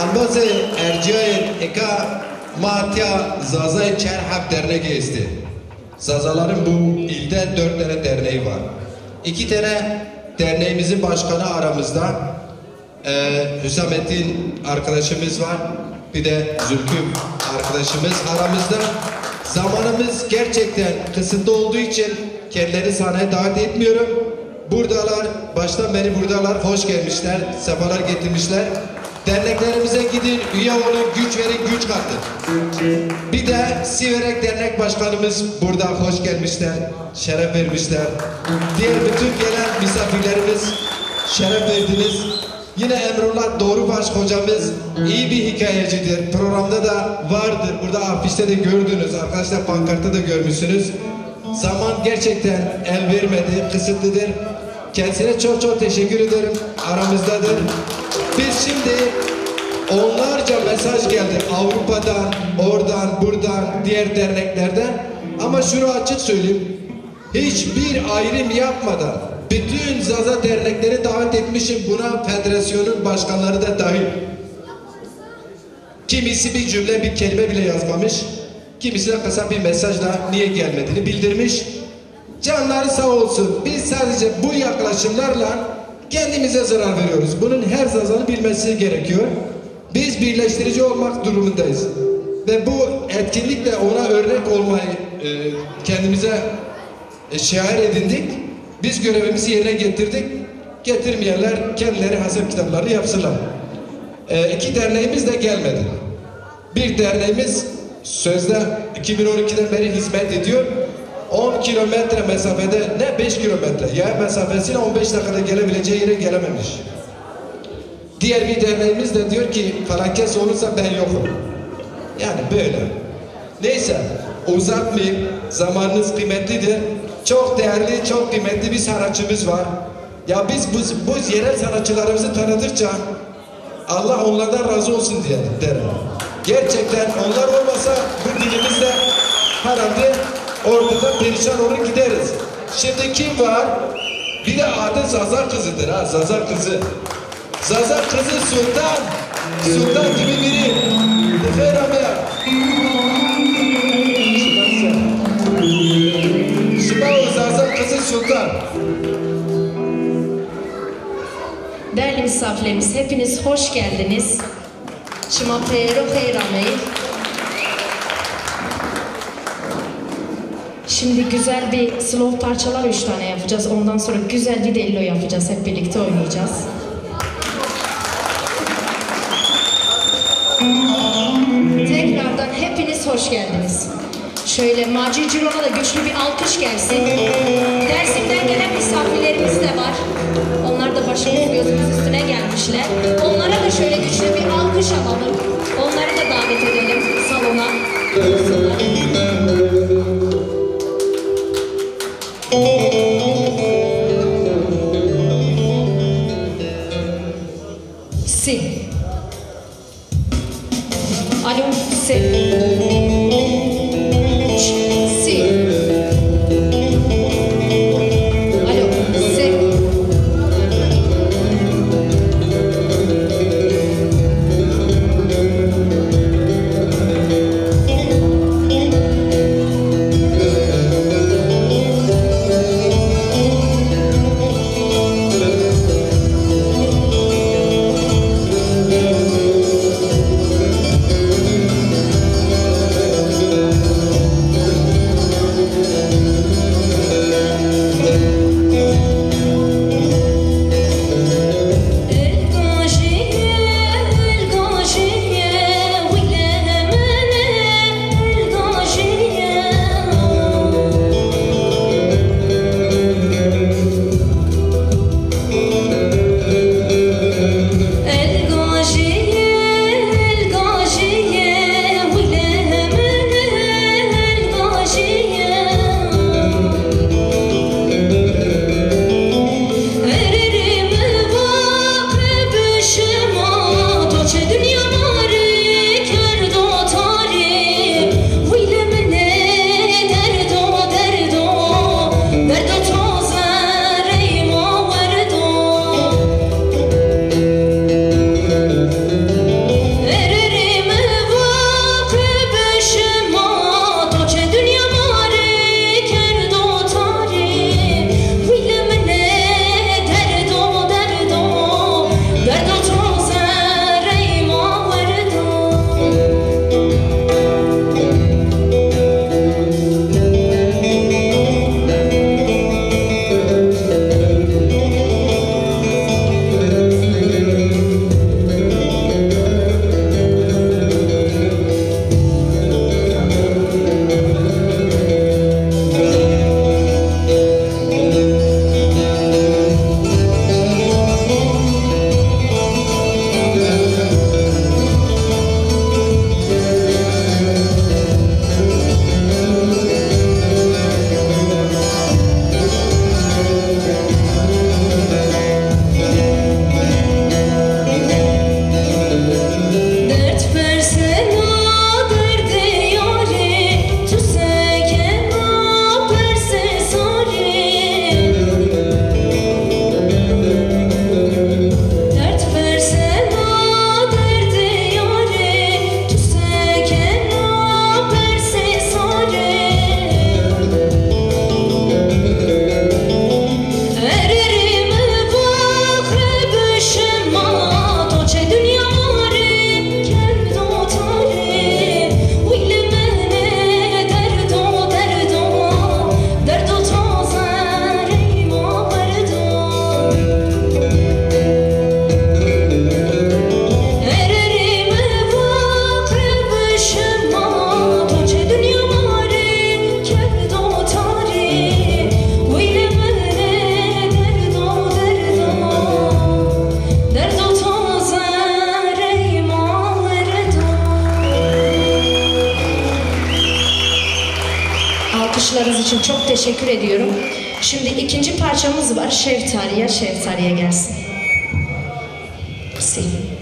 Ambazı Erciyes Eka Matya Zazay Çerhap Derneği isti. Zazaların bu ilde 4 tane derneği var. 2 tane derneğimizin başkanı aramızda. Hüsamettin arkadaşımız var. Bir de Zülkü arkadaşımız aramızda. Zamanımız gerçekten kısıtlı olduğu için kendileri sahneye davet etmiyorum. Buradalar, baştan beri buradalar. Hoş gelmişler, sefalar getirmişler. Derneklerimize gidin, üye olun, güç verin, güç katın. Bir de Siverek Dernek Başkanımız burada, hoş gelmişler, şeref vermişler. Diğer bütün gelen misafirlerimiz şeref verdiniz. Yine Emrullah Doğrubaş hocamız iyi bir hikayecidir. Programda da vardır. Burada afişte de gördünüz. Arkadaşlar pankartta da görmüşsünüz. Zaman gerçekten el vermedi, kısıtlıdır. Kendisine çok çok teşekkür ederim. Aramızdadır. Biz şimdi onlarca mesaj geldi Avrupa'dan, oradan, buradan, diğer derneklerden. Ama şunu açık söyleyeyim. Hiçbir ayrım yapmadan bütün Zaza dernekleri davet etmişim. Buna federasyonun başkanları da dahil. Kimisi bir cümle, bir kelime bile yazmamış. Kimisi de kısa bir mesajla niye gelmediğini bildirmiş. Canları sağ olsun. Biz sadece bu yaklaşımlarla kendimize zarar veriyoruz. Bunun her Zaza'nın bilmesi gerekiyor. Biz birleştirici olmak durumundayız. Ve bu etkinlikle ona örnek olmayı kendimize şiar edindik. Biz görevimizi yerine getirdik. Getirmeyenler kendileri hesap kitaplarını yapsınlar. 2 derneğimiz de gelmedi. Bir derneğimiz sözde 2012'den beri hizmet ediyor. 10 kilometre mesafede, ne 5 kilometre, yaya mesafesiyle 15 dakikada gelebileceği yere gelememiş. Diğer bir derneğimiz de diyor ki felaket olursa ben yokum. Yani böyle. Neyse, uzatmayayım, zamanınız kıymetlidir. Çok değerli, çok kıymetli bir sanatçımız var. Ya biz bu yerel sanatçılarımızı tanıdıkça Allah onlardan razı olsun diye derim. Gerçekten onlar olmasa bu dilimizde herhalde ortadan perişan olur gideriz. Şimdi kim var? Bir de adı Zaza kızıdır ha, Zaza kızı. Zaza kızı Sultan. Sultan gibi biri. Neferamaya. Şimdi o Zaza kızı Sultan. Değerli misafirlerimiz, hepiniz hoş geldiniz. Şimapero Heyrameyi. Şimdi güzel bir slow parçalar 3 tane yapacağız. Ondan sonra güzel bir delilo yapacağız. Hep birlikte oynayacağız. Tekrardan hepiniz hoş geldiniz. Şöyle Maci Ciron'a da güçlü bir alkış gelsin. Dersim'den gelen misafirlerimiz de var. Onlar da başımız gözümüz üstüne gelmişler. Onlara da şöyle güçlü bir alkış alalım. Onları da davet edelim salona. Si. Alo, si. Si. Alo, si. alkışlarınız için çok teşekkür ediyorum. Şimdi ikinci parçamız var. Şeftaliye, Şeftaliye gelsin. Merci.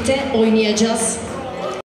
birlikte oynayacağız.